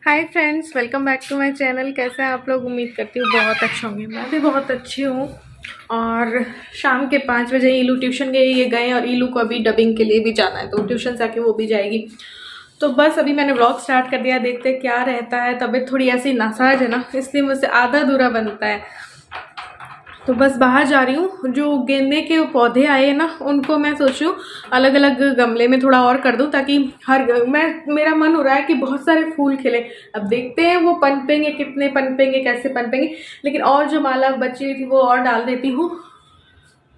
Hi friends, welcome back to my channel. कैसे हैं आप लोग? उम्मीद करती हूँ बहुत अच्छे होंगे। मैं भी बहुत अच्छी हूँ। और शाम के 5 बजे ईलू ट्यूशन गए और ईलू को अभी डबिंग के लिए भी जाना है, तो ट्यूशन से आके वो भी जाएगी। तो बस अभी मैंने व्लॉग स्टार्ट कर दिया, देखते क्या रहता है। तबीयत थोड़ी ऐसी नासाज है ना, इसलिए मुझसे आधा अधूरा बनता है। तो बस बाहर जा रही हूँ। जो गेंदे के पौधे आए हैं ना, उनको मैं सोच रही हूँ अलग अलग गमले में थोड़ा और कर दूँ, ताकि मेरा मन हो रहा है कि बहुत सारे फूल खिले। अब देखते हैं वो पनपेंगे, कितने पनपेंगे, कैसे पनपेंगे। लेकिन और जो माला बची हुई थी वो और डाल देती हूँ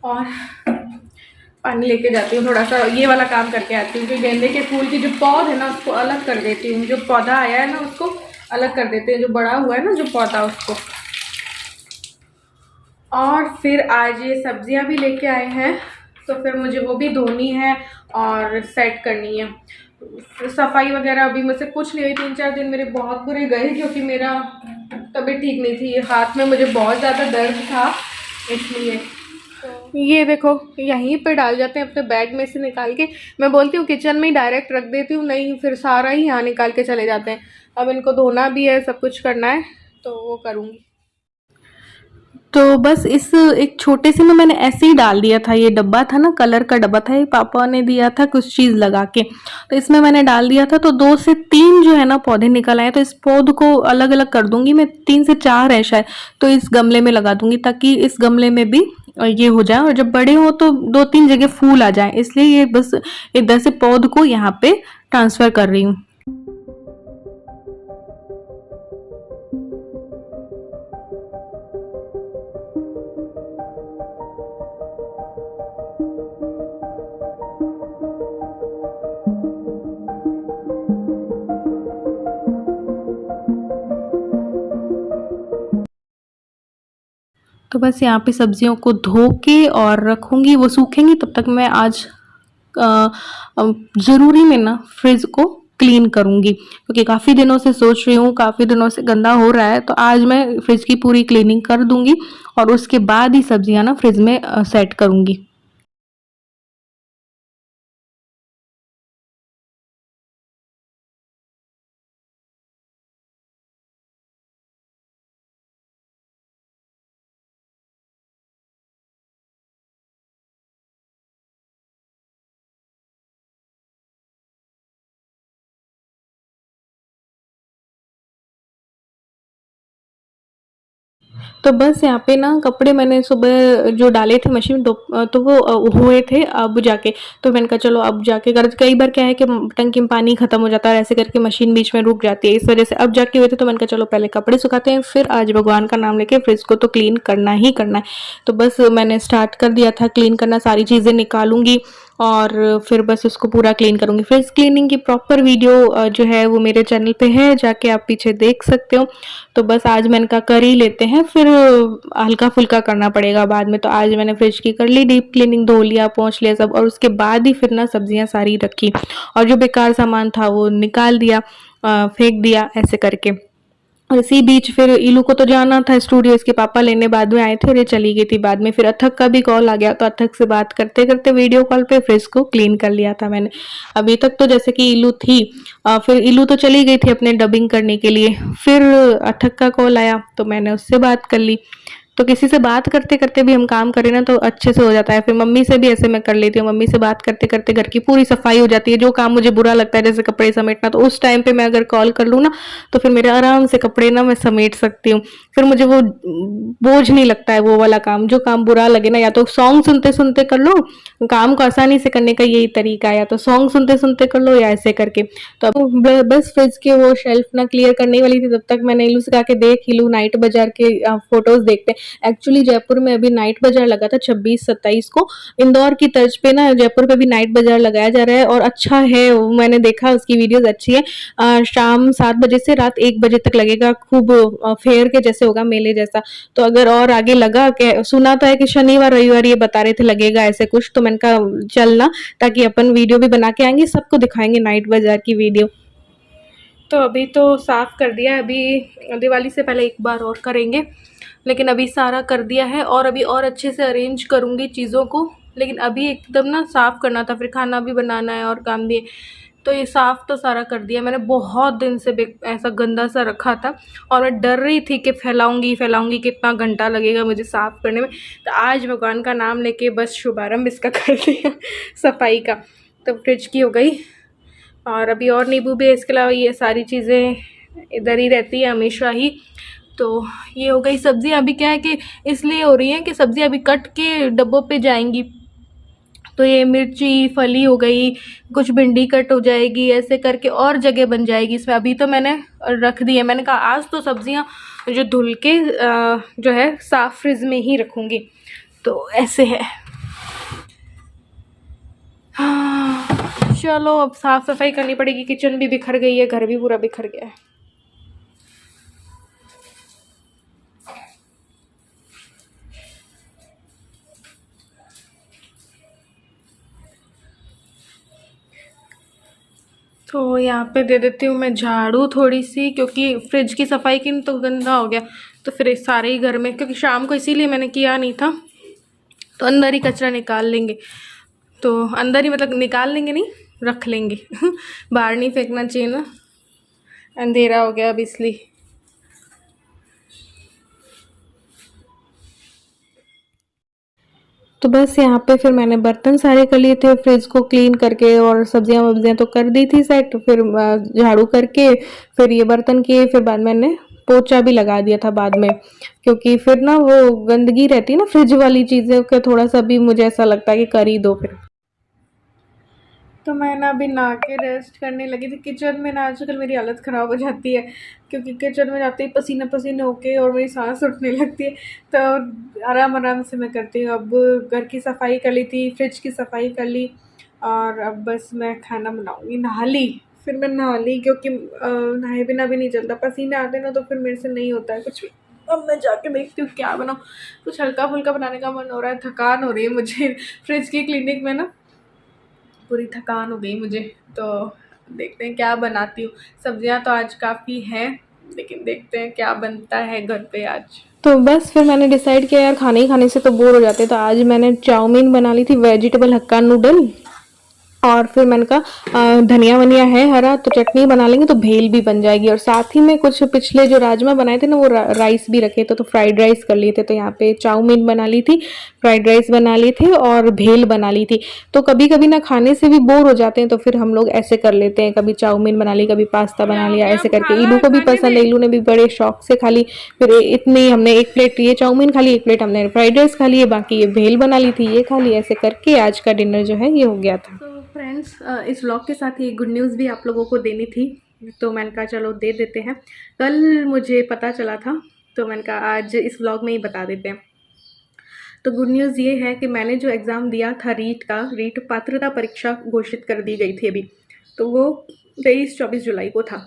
और पानी लेके जाती हूँ। थोड़ा सा ये वाला काम करके आती हूँ कि गेंदे के फूल की जो पौध है ना उसको अलग कर देती हूँ। जो पौधा आया है ना उसको अलग कर देते हैं, जो बड़ा हुआ है ना जो पौधा उसको। और फिर आज ये सब्जियां भी लेके आए हैं, तो फिर मुझे वो भी धोनी है और सेट करनी है। सफाई वगैरह अभी मुझसे कुछ नहीं हुई। 3-4 दिन मेरे बहुत बुरे गए, क्योंकि मेरा तबीयत ठीक नहीं थी। हाथ में मुझे बहुत ज़्यादा दर्द था, इसलिए। ये देखो, यहीं पे डाल जाते हैं अपने बैग में से निकाल के। मैं बोलती हूँ किचन में ही डायरेक्ट रख देती हूँ, नहीं फिर सारा ही यहाँ निकाल के चले जाते हैं। अब इनको धोना भी है, सब कुछ करना है, तो वो करूँगी। तो बस इस एक छोटे से में मैंने ऐसे ही डाल दिया था। ये डब्बा था ना, कलर का डब्बा था, ये पापा ने दिया था कुछ चीज़ लगा के। तो इसमें मैंने डाल दिया था, तो 2 से 3 जो है ना पौधे निकल आए। तो इस पौध को अलग अलग कर दूंगी मैं, 3 से 4 है शायद, तो इस गमले में लगा दूंगी, ताकि इस गमले में भी ये हो जाए। और जब बड़े हो तो 2-3 जगह फूल आ जाए, इसलिए ये बस इधर से पौध को यहाँ पे ट्रांसफर कर रही हूँ। तो बस यहाँ पे सब्जियों को धो के और रखूँगी, वो सूखेंगी। तब तक मैं आज ज़रूरी में ना फ्रिज को क्लीन करूँगी, क्योंकि काफ़ी दिनों से सोच रही हूँ, काफ़ी दिनों से गंदा हो रहा है। तो आज मैं फ्रिज की पूरी क्लीनिंग कर दूँगी और उसके बाद ही सब्जियाँ ना फ्रिज में सेट करूँगी। तो बस यहाँ पे ना कपड़े मैंने सुबह जो डाले थे मशीन में, तो वो हुए थे अब जाके। तो मैंने कहा चलो अब जाके कर। कई बार क्या है कि टंकी में पानी खत्म हो जाता है, ऐसे करके मशीन बीच में रुक जाती है, इस वजह से अब जाके हुए थे। तो मैंने कहा चलो पहले कपड़े सुखाते हैं, फिर आज भगवान का नाम लेके फ्रिज को तो क्लीन करना ही करना है। तो बस मैंने स्टार्ट कर दिया था क्लीन करना, सारी चीज़ें निकालूंगी और फिर बस उसको पूरा क्लीन करूंगी। फ्रिज क्लीनिंग की प्रॉपर वीडियो जो है वो मेरे चैनल पे है, जाके आप पीछे देख सकते हो। तो बस आज मैंने कहा कर ही लेते हैं, फिर हल्का फुल्का करना पड़ेगा बाद में। तो आज मैंने फ्रिज की कर ली डीप क्लीनिंग, धो लिया, पोंछ लिया सब, और उसके बाद ही फिर ना सब्जियां सारी रखी और जो बेकार सामान था वो निकाल दिया, फेंक दिया, ऐसे करके। और इसी बीच फिर इलू को तो जाना था स्टूडियो, इसके पापा लेने बाद में आए थे और ये चली गई थी बाद में। फिर अथक का भी कॉल आ गया, तो अथक से बात करते करते वीडियो कॉल पे फ्रिज को क्लीन कर लिया था मैंने। अभी तक तो जैसे कि इलू थी, फिर इलू तो चली गई थी अपने डबिंग करने के लिए। फिर अथक का कॉल आया तो मैंने उससे बात कर ली। तो किसी से बात करते करते भी हम काम करें ना तो अच्छे से हो जाता है। फिर मम्मी से भी ऐसे मैं कर लेती हूँ, मम्मी से बात करते करते घर की पूरी सफाई हो जाती है। जो काम मुझे बुरा लगता है जैसे कपड़े समेटना, तो उस टाइम पे मैं अगर कॉल कर लूँ ना तो फिर मेरे आराम से कपड़े ना मैं समेट सकती हूँ। फिर मुझे वो बोझ नहीं लगता है वो वाला काम। जो काम बुरा लगे ना, या तो सॉन्ग सुनते सुनते कर लो, काम को आसानी से करने का यही तरीका है, या तो सॉन्ग सुनते सुनते कर लो या ऐसे करके। तो अब बस फ्रिज के वो शेल्फ ना क्लियर करने वाली थी, तब तक मैंने इलू से कहा के देख इलू नाइट बाजार के फोटोज देखते हैं। एक्चुअली जयपुर में अभी नाइट बाजार लगा था 26-27 को। इंदौर की तर्ज पे ना जयपुर पे भी नाइट बाजार लगाया जा रहा है और अच्छा है, मैंने देखा उसकी वीडियोस अच्छी है। शाम 7 बजे से रात 1 बजे तक लगेगा, खूब फेयर के जैसे होगा, मेले जैसा। तो अगर और आगे लगा के, सुना तो है कि शनिवार रविवार ये बता रहे थे लगेगा ऐसे कुछ, तो मैंने कहा चलना, ताकि अपन वीडियो भी बना के आएंगे, सबको दिखाएंगे नाइट बाजार की वीडियो। तो अभी तो साफ़ कर दिया है, अभी दिवाली से पहले एक बार और करेंगे, लेकिन अभी सारा कर दिया है और अभी और अच्छे से अरेंज करूँगी चीज़ों को। लेकिन अभी एकदम ना साफ़ करना था, फिर खाना भी बनाना है और काम भी है। तो ये साफ़ तो सारा कर दिया मैंने, बहुत दिन से ऐसा गंदा सा रखा था और मैं डर रही थी कि फैलाऊंगी कितना घंटा लगेगा मुझे साफ़ करने में। तो आज भगवान का नाम लेके बस शुभारंभ इसका कर दिया सफाई का। तो फ्रिज की हो गई, और अभी और नींबू भी है, इसके अलावा ये सारी चीज़ें इधर ही रहती है हमेशा ही। तो ये हो गई सब्ज़ियाँ। अभी क्या है कि इसलिए हो रही हैं कि सब्ज़ियाँ अभी कट के डब्बों पे जाएंगी, तो ये मिर्ची फली हो गई, कुछ भिंडी कट हो जाएगी, ऐसे करके और जगह बन जाएगी इसमें। अभी तो मैंने रख दी है, मैंने कहा आज तो सब्ज़ियाँ जो धुल के जो है साफ़ फ्रिज में ही रखूँगी। तो ऐसे है। हाँ, चलो अब साफ़ सफाई करनी पड़ेगी। किचन भी बिखर गई है, घर भी पूरा बिखर गया है। तो यहाँ पे दे देती हूँ मैं झाड़ू थोड़ी सी, क्योंकि फ्रिज की सफाई की तो गंदा हो गया, तो फिर सारे ही घर में, क्योंकि शाम को इसीलिए मैंने किया नहीं था, तो अंदर ही कचरा निकाल लेंगे। तो अंदर ही मतलब निकाल लेंगे नहीं, रख लेंगे बाहर नहीं फेंकना चाहिए ना, अंधेरा हो गया अब इसलिए। तो बस यहाँ पे फिर मैंने बर्तन सारे कर लिए थे, फ्रिज को क्लीन करके, और सब्जियां वब्जियां तो कर दी थी सेट, फिर झाड़ू करके फिर ये बर्तन किए, फिर बाद में मैंने पोछा भी लगा दिया था बाद में, क्योंकि फिर ना वो गंदगी रहती है ना फ्रिज वाली चीज़ें के, थोड़ा सा भी मुझे ऐसा लगता है कि कर ही दो फिर। तो मैं ना अभी नहा के रेस्ट करने लगी थी। किचन में ना आजकल मेरी हालत ख़राब हो जाती है, क्योंकि किचन में जाते ही पसीने पसीने होके और मेरी सांस उठने लगती है। तो आराम आराम से मैं करती हूँ। अब घर की सफाई कर ली थी, फ्रिज की सफाई कर ली, और अब बस मैं खाना बनाऊँगी। नहा ली, फिर मैं नहा ली, क्योंकि नहाए बिना भी नहीं चलता, पसीने आते ना तो फिर मेरे से नहीं होता है कुछ भी। अब मैं जाके देखती हूँ क्या बनाऊँ, कुछ हल्का फुल्का बनाने का मन हो रहा है। थकान हो रही है मुझे फ्रिज की क्लिनिक में ना, पूरी थकान हो गई मुझे। तो देखते हैं क्या बनाती हूँ। सब्जियां तो आज काफ़ी हैं, लेकिन देखते हैं क्या बनता है घर पे आज। तो बस फिर मैंने डिसाइड किया यार खाने ही खाने से तो बोर हो जाते, तो आज मैंने चाउमीन बना ली थी, वेजिटेबल हक्का नूडल। और फिर मैंने कहा धनिया वनिया है हरा, तो चटनी बना लेंगे तो भेल भी बन जाएगी। और साथ ही में कुछ पिछले जो राजमा बनाए थे ना, वो राइस भी रखे थे, तो फ्राइड राइस कर लिए थे। तो यहाँ पे चाउमीन बना ली थी, फ्राइड राइस बना ली थी, और भेल बना ली थी। तो कभी कभी ना खाने से भी बोर हो जाते हैं, तो फिर हम लोग ऐसे कर लेते हैं, कभी चाउमीन बना ली, कभी पास्ता बना लिया, ऐसे करके। इलू को भी पसंद है, इलू ने भी बड़े शौक से खा ली। फिर इतनी हमने एक प्लेट ये चाउमीन खा ली, एक प्लेट हमने फ्राइड राइस खा ली, बाकी ये भेल बना ली थी, ये खा ली। ऐसे करके आज का डिनर जो है ये हो गया था। फ्रेंड्स, इस व्लॉग के साथ ही गुड न्यूज़ भी आप लोगों को देनी थी, तो मैंने कहा चलो दे देते हैं। कल मुझे पता चला था, तो मैंने कहा आज इस व्लॉग में ही बता देते हैं। तो गुड न्यूज़ ये है कि मैंने जो एग्ज़ाम दिया था रीट पात्रता परीक्षा घोषित कर दी गई थी अभी, तो वो 23-24 जुलाई को था।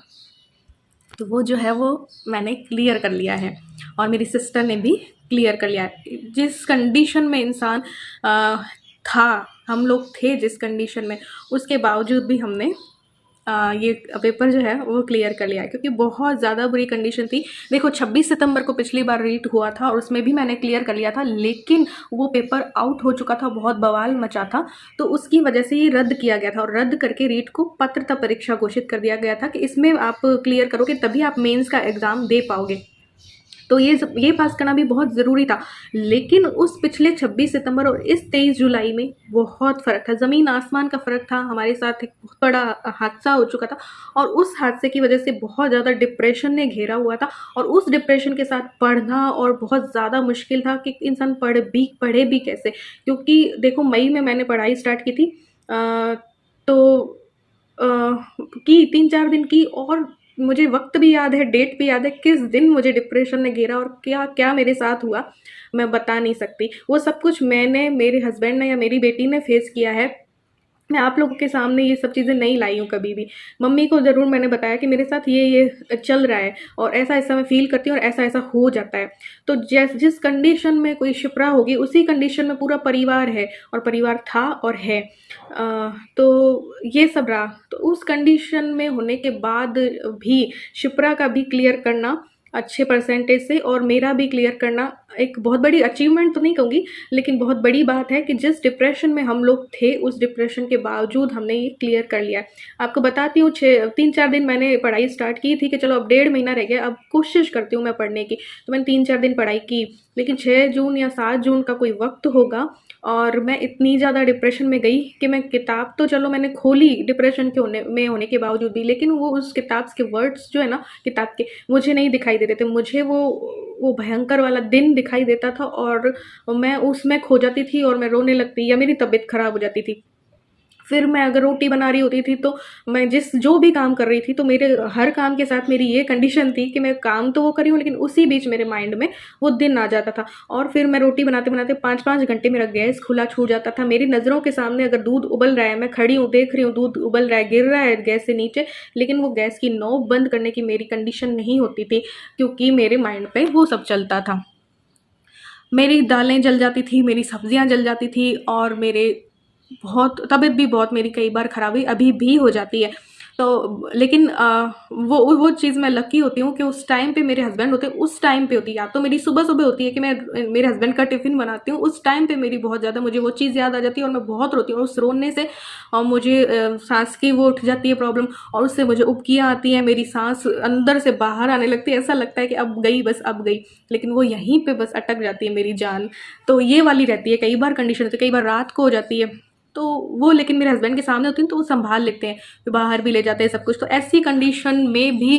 तो वो जो है वो मैंने क्लियर कर लिया है, और मेरी सिस्टर ने भी क्लियर कर लिया है। जिस कंडीशन में इंसान था, हम लोग थे जिस कंडीशन में, उसके बावजूद भी हमने ये पेपर जो है वो क्लियर कर लिया है, क्योंकि बहुत ज़्यादा बुरी कंडीशन थी। देखो 26 सितंबर को पिछली बार रीट हुआ था, और उसमें भी मैंने क्लियर कर लिया था, लेकिन वो पेपर आउट हो चुका था, बहुत बवाल मचा था, तो उसकी वजह से ये रद्द किया गया था, और रद्द करके रीट को पात्रता परीक्षा घोषित कर दिया गया था कि इसमें आप क्लियर करोगे तभी आप मेंस का एग्ज़ाम दे पाओगे। तो ये पास करना भी बहुत ज़रूरी था। लेकिन उस पिछले 26 सितंबर और इस 23 जुलाई में बहुत फ़र्क था, ज़मीन आसमान का फ़र्क था। हमारे साथ एक बहुत बड़ा हादसा हो चुका था, और उस हादसे की वजह से बहुत ज़्यादा डिप्रेशन ने घेरा हुआ था, और उस डिप्रेशन के साथ पढ़ना और बहुत ज़्यादा मुश्किल था कि इंसान पढ़े भी कैसे। क्योंकि देखो मई में मैंने पढ़ाई स्टार्ट की थी, तो की 3-4 दिन की, और मुझे वक्त भी याद है, डेट भी याद है, किस दिन मुझे डिप्रेशन ने घेरा और क्या क्या मेरे साथ हुआ, मैं बता नहीं सकती। वो सब कुछ मैंने, मेरे हस्बैंड ने या मेरी बेटी ने फेस किया है। मैं आप लोगों के सामने ये सब चीज़ें नहीं लाई हूँ कभी भी। मम्मी को ज़रूर मैंने बताया कि मेरे साथ ये चल रहा है, और ऐसा ऐसा मैं फ़ील करती हूँ, और ऐसा ऐसा हो जाता है। तो जिस कंडीशन में कोई शिप्रा होगी, उसी कंडीशन में पूरा परिवार है, और परिवार था और है। तो ये सब रहा। तो उस कंडीशन में होने के बाद भी शिप्रा का भी क्लियर करना अच्छे परसेंटेज से, और मेरा भी क्लियर करना एक बहुत बड़ी अचीवमेंट तो नहीं कहूँगी, लेकिन बहुत बड़ी बात है कि जिस डिप्रेशन में हम लोग थे, उस डिप्रेशन के बावजूद हमने ये क्लियर कर लिया है। आपको बताती हूँ, 3-4 दिन मैंने पढ़ाई स्टार्ट की थी कि चलो अब 1.5 महीना रह गया, अब कोशिश करती हूँ मैं पढ़ने की। तो मैंने 3-4 दिन पढ़ाई की, लेकिन 6 जून या 7 जून का कोई वक़्त होगा और मैं इतनी ज़्यादा डिप्रेशन में गई कि मैं किताब तो चलो मैंने खोली डिप्रेशन के होने के बावजूद भी, लेकिन वो उस किताब के वर्ड्स जो है ना किताब के, मुझे नहीं दिखाई दे रहे थे। मुझे वो भयंकर वाला दिन दिखाई देता था और मैं उसमें खो जाती थी और मैं रोने लगती या मेरी तबीयत ख़राब हो जाती थी। फिर मैं अगर रोटी बना रही होती थी, तो मैं जो भी काम कर रही थी, तो मेरे हर काम के साथ मेरी ये कंडीशन थी कि मैं काम तो वो कर रही हूँ, लेकिन उसी बीच मेरे माइंड में वो दिन आ जाता था। और फिर मैं रोटी बनाते-बनाते 5-5 घंटे मेरा गैस खुला छूट जाता था। मेरी नज़रों के सामने अगर दूध उबल रहा है, मैं खड़ी हूँ, देख रही हूँ दूध उबल रहा है, गिर रहा है गैस से नीचे, लेकिन वो गैस की नोक बंद करने की मेरी कंडीशन नहीं होती थी, क्योंकि मेरे माइंड पे वो सब चलता था। मेरी दालें जल जाती थी, मेरी सब्जियां जल जाती थी, और मेरे बहुत तबीयत भी बहुत मेरी कई बार ख़राब हुई, अभी भी हो जाती है। तो लेकिन वो चीज़ मैं लकी होती हूँ कि उस टाइम पे मेरे हस्बैंड होते हैं, उस टाइम पे होती है। या तो मेरी सुबह-सुबह होती है कि मैं मेरे हस्बैंड का टिफ़िन बनाती हूँ, उस टाइम पे मेरी बहुत ज़्यादा मुझे वो चीज़ याद आ जाती है और मैं बहुत रोती हूँ, और उस रोने से मुझे साँस की वो उठ जाती है प्रॉब्लम, और उससे मुझे उबकियाँ आती हैं, मेरी साँस अंदर से बाहर आने लगती है, ऐसा लगता है कि अब गई, बस अब गई। लेकिन वो यहीं पे बस अटक जाती है मेरी जान। तो ये वाली रहती है, कई बार कंडीशन होती है, कई बार रात को हो जाती है। तो वो लेकिन मेरे हस्बैंड के सामने होती हैं, तो वो सँभाल लेते हैं, फिर बाहर भी ले जाते हैं सब कुछ। तो ऐसी कंडीशन में भी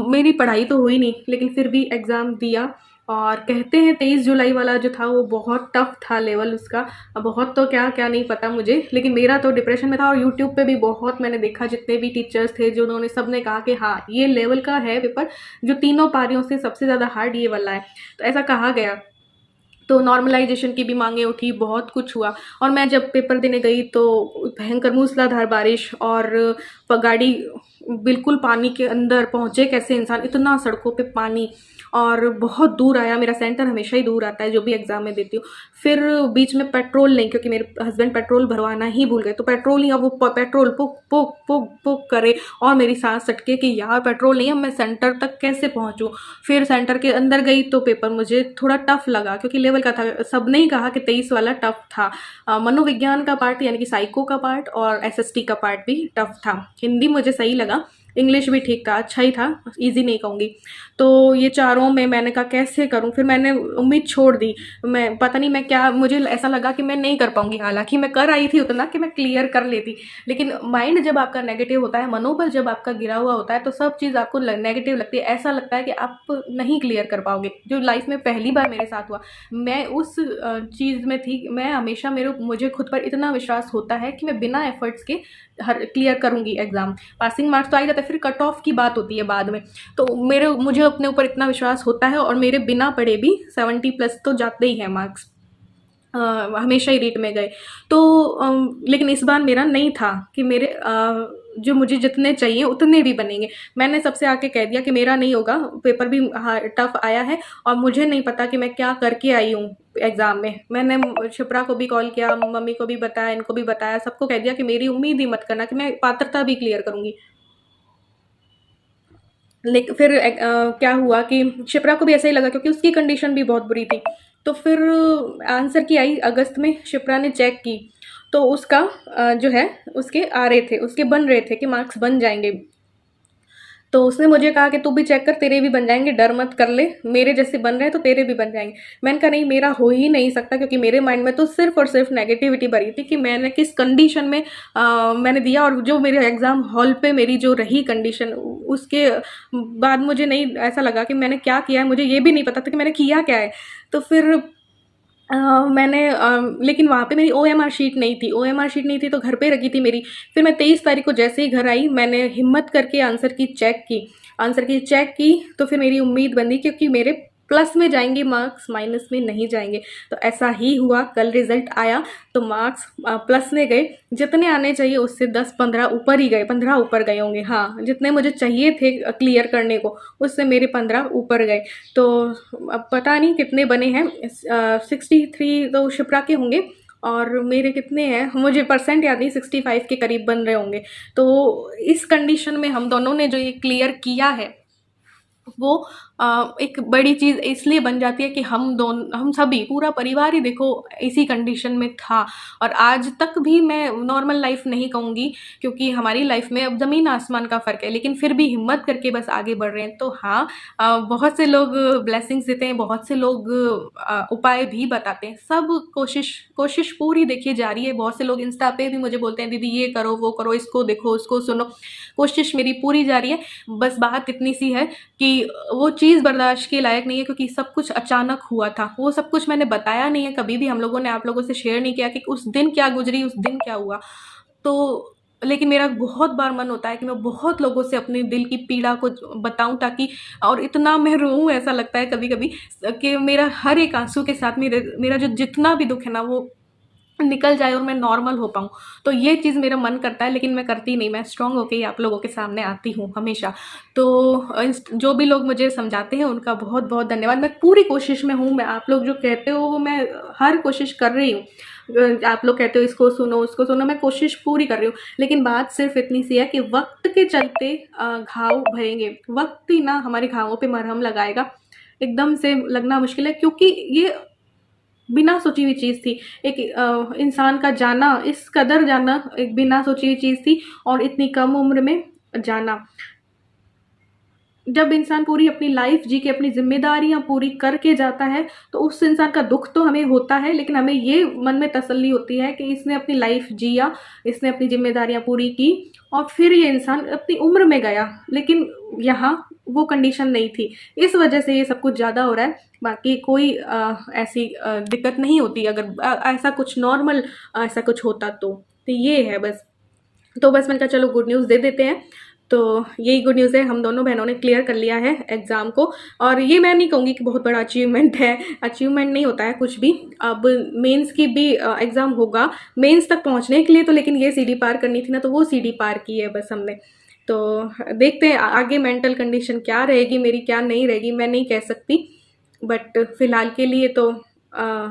मेरी पढ़ाई तो हुई नहीं, लेकिन फिर भी एग्ज़ाम दिया, और कहते हैं 23 जुलाई वाला जो था वो बहुत टफ़ था लेवल उसका। बहुत तो क्या-क्या नहीं पता मुझे, लेकिन मेरा तो डिप्रेशन में था, और यूट्यूब पे भी बहुत मैंने देखा, जितने भी टीचर्स थे जो उन्होंने सबने कहा कि हाँ, ये लेवल का है पेपर, जो तीनों पारियों से सबसे ज़्यादा हार्ड ये वाला है। तो ऐसा कहा गया। तो नॉर्मलाइजेशन की भी मांगें उठी, बहुत कुछ हुआ, और मैं जब पेपर देने गई तो भयंकर मूसलाधार बारिश, और गाड़ी बिल्कुल पानी के अंदर पहुँचे कैसे इंसान, इतना सड़कों पे पानी, और बहुत दूर आया मेरा सेंटर, हमेशा ही दूर आता है जो भी एग्ज़ाम में देती हूँ। फिर बीच में पेट्रोल नहीं, क्योंकि मेरे हस्बैंड पेट्रोल भरवाना ही भूल गए, तो पेट्रोल नहीं, अब वो पेट्रोल पुक पुक पुक पुक करे, और मेरी सांस सटके कि यार पेट्रोल नहीं है, अब मैं सेंटर तक कैसे पहुँचूँ। फिर सेंटर के अंदर गई तो पेपर मुझे थोड़ा टफ लगा, क्योंकि लेवल का था, सबने ही कहा कि 23 वाला टफ था। मनोविज्ञान का पार्ट यानी कि साइको का पार्ट और एसएसटी का पार्ट भी टफ था। हिंदी मुझे सही लगा, इंग्लिश भी ठीक था, अच्छा ही था, ईजी नहीं कहूँगी। तो ये चारों में मैंने कहा कैसे करूँ, फिर मैंने उम्मीद छोड़ दी। मैं पता नहीं मैं क्या, मुझे ऐसा लगा कि मैं नहीं कर पाऊँगी, हालांकि मैं कर आई थी उतना कि मैं क्लियर कर लेती, लेकिन माइंड जब आपका नेगेटिव होता है, मनोबल जब आपका गिरा हुआ होता है, तो सब चीज़ आपको नेगेटिव लगती है, ऐसा लगता है कि आप नहीं क्लियर कर पाओगे। जो लाइफ में पहली बार मेरे साथ हुआ, मैं उस चीज़ में थी, मैं हमेशा मुझे खुद पर इतना विश्वास होता है कि मैं बिना एफर्ट्स के हर क्लियर करूँगी एग्ज़ाम। पासिंग मार्क्स तो आ ही जाता है, फिर कट ऑफ की बात होती है बाद में। तो मुझे अपने ऊपर इतना विश्वास होता है, और मेरे बिना पढ़े भी 70 प्लस तो जाते ही हैं मार्क्स, हमेशा ही रीट में गए। तो लेकिन इस बार मेरा नहीं था कि मेरे जो मुझे जितने चाहिए उतने भी बनेंगे। मैंने सबसे आके कह दिया कि मेरा नहीं होगा, पेपर भी टफ आया है, और मुझे नहीं पता कि मैं क्या करके आई हूँ एग्ज़ाम में। मैंने शिप्रा को भी कॉल किया, मम्मी को भी बताया, इनको भी बताया, सबको कह दिया कि मेरी उम्मीद ही मत करना कि मैं पात्रता भी क्लियर करूँगी। लेकिन फिर क्या हुआ कि शिप्रा को भी ऐसा ही लगा, क्योंकि उसकी कंडीशन भी बहुत बुरी थी। तो फिर आंसर की आई अगस्त में, शिप्रा ने चेक की, तो उसका जो है उसके आ रहे थे, उसके बन रहे थे कि मार्क्स बन जाएंगे। तो उसने मुझे कहा कि तू भी चेक कर, तेरे भी बन जाएंगे, डर मत कर ले, मेरे जैसे बन रहे हैं तो तेरे भी बन जाएंगे। मैंने कहा नहीं, मेरा हो ही नहीं सकता, क्योंकि मेरे माइंड में तो सिर्फ और सिर्फ नेगेटिविटी भरी थी कि मैंने किस कंडीशन में मैंने दिया, और जो मेरे एग्ज़ाम हॉल पे मेरी जो रही कंडीशन, उसके बाद मुझे नहीं ऐसा लगा कि मैंने क्या किया है, मुझे ये भी नहीं पता था कि मैंने किया क्या है। तो फिर मैंने लेकिन वहाँ पे मेरी ओएमआर शीट नहीं थी, ओएमआर शीट नहीं थी तो घर पे रखी थी मेरी। फिर मैं 23 तारीख को जैसे ही घर आई, मैंने हिम्मत करके आंसर की चेक की, तो फिर मेरी उम्मीद बंधी, क्योंकि मेरे प्लस में जाएंगे मार्क्स, माइनस में नहीं जाएंगे। तो ऐसा ही हुआ, कल रिजल्ट आया तो मार्क्स प्लस में गए, जितने आने चाहिए उससे 10-15 ऊपर ही गए, 15 ऊपर गए होंगे, हाँ, जितने मुझे चाहिए थे क्लियर करने को, उससे मेरे 15 ऊपर गए। तो अब पता नहीं कितने बने हैं, 63 तो शिप्रा के होंगे, और मेरे कितने हैं मुझे परसेंट याद नहीं, 65 के करीब बन रहे होंगे। तो इस कंडीशन में हम दोनों ने जो ये क्लियर किया है, वो एक बड़ी चीज़ इसलिए बन जाती है कि हम सभी पूरा परिवार ही देखो इसी कंडीशन में था। और आज तक भी मैं नॉर्मल लाइफ नहीं कहूँगी, क्योंकि हमारी लाइफ में अब ज़मीन आसमान का फ़र्क है, लेकिन फिर भी हिम्मत करके बस आगे बढ़ रहे हैं। तो हाँ, बहुत से लोग ब्लेसिंग्स देते हैं, बहुत से लोग उपाय भी बताते हैं। सब कोशिश कोशिश पूरी देखिए जारी है। बहुत से लोग इंस्टा पे भी मुझे बोलते हैं, दीदी ये करो, वो करो, इसको देखो, उसको सुनो। कोशिश मेरी पूरी जारी है। बस बात इतनी सी है कि वो चीज़ बर्दाश्त के लायक नहीं है, क्योंकि सब कुछ अचानक हुआ था। वो सब कुछ मैंने बताया नहीं है, कभी भी हम लोगों ने आप लोगों से शेयर नहीं किया कि उस दिन क्या गुज़री, उस दिन क्या हुआ। तो लेकिन मेरा बहुत बार मन होता है कि मैं बहुत लोगों से अपने दिल की पीड़ा को बताऊँ, ताकि और इतना मैं रोऊँ, ऐसा लगता है कभी-कभी कि मेरा हर एक आँसू के साथ मेरा जो जितना भी दुःख है ना, वो निकल जाए और मैं नॉर्मल हो पाऊँ। तो ये चीज़ मेरा मन करता है, लेकिन मैं करती नहीं, मैं स्ट्रॉन्ग होके ही आप लोगों के सामने आती हूँ हमेशा। तो जो भी लोग मुझे समझाते हैं उनका बहुत-बहुत धन्यवाद। मैं पूरी कोशिश में हूँ, मैं आप लोग जो कहते हो वो मैं हर कोशिश कर रही हूँ। आप लोग कहते हो इसको सुनो, उसको सुनो, मैं कोशिश पूरी कर रही हूँ। लेकिन बात सिर्फ़ इतनी सी है कि वक़्त के चलते घाव भरेंगे। वक़्त ही ना हमारे घावों पे मरहम लगाएगा। एकदम से लगना मुश्किल है, क्योंकि ये बिना सोची हुई चीज़ थी। एक इंसान का जाना, इस कदर जाना एक बिना सोची हुई चीज़ थी, और इतनी कम उम्र में जाना। जब इंसान पूरी अपनी लाइफ जी के अपनी ज़िम्मेदारियाँ पूरी करके जाता है, तो उस इंसान का दुःख तो हमें होता है, लेकिन हमें ये मन में तसल्ली होती है कि इसने अपनी लाइफ जिया, इसने अपनी ज़िम्मेदारियाँ पूरी की, और फिर ये इंसान अपनी उम्र में गया। लेकिन यहाँ वो कंडीशन नहीं थी। इस वजह से ये सब कुछ ज़्यादा हो रहा है। बाकी कोई ऐसी दिक्कत नहीं होती, अगर ऐसा कुछ नॉर्मल ऐसा कुछ होता तो। तो ये है बस। तो बस मैंने कहा चलो गुड न्यूज़ दे देते हैं। तो यही गुड न्यूज़ है, हम दोनों बहनों ने क्लियर कर लिया है एग्ज़ाम को। और ये मैं नहीं कहूँगी कि बहुत बड़ा अचीवमेंट है, अचीवमेंट नहीं होता है कुछ भी। अब मेंस की भी एग्ज़ाम होगा, मेंस तक पहुँचने के लिए तो, लेकिन ये सीढ़ी पार करनी थी ना, तो वो सीढ़ी पार की है बस हमने। तो देखते हैं आगे मेंटल कंडीशन क्या रहेगी मेरी, क्या नहीं रहेगी, मैं नहीं कह सकती। बट फ़िलहाल के लिए तो अ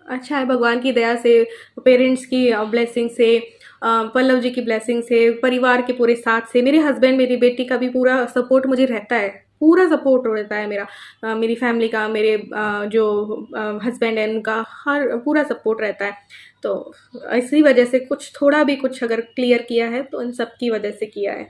अच्छा है, भगवान की दया से, पेरेंट्स की ब्लेसिंग से, पल्लव जी की ब्लेसिंग से, परिवार के पूरे साथ से, मेरे हस्बैंड, मेरी बेटी का भी पूरा सपोर्ट मुझे रहता है। पूरा सपोर्ट रहता है मेरा। मेरी फैमिली का, मेरे जो हस्बैंड हैं उनका, हर पूरा सपोर्ट रहता है। तो इसी वजह से कुछ थोड़ा भी कुछ अगर क्लियर किया है तो इन सब की वजह से किया है।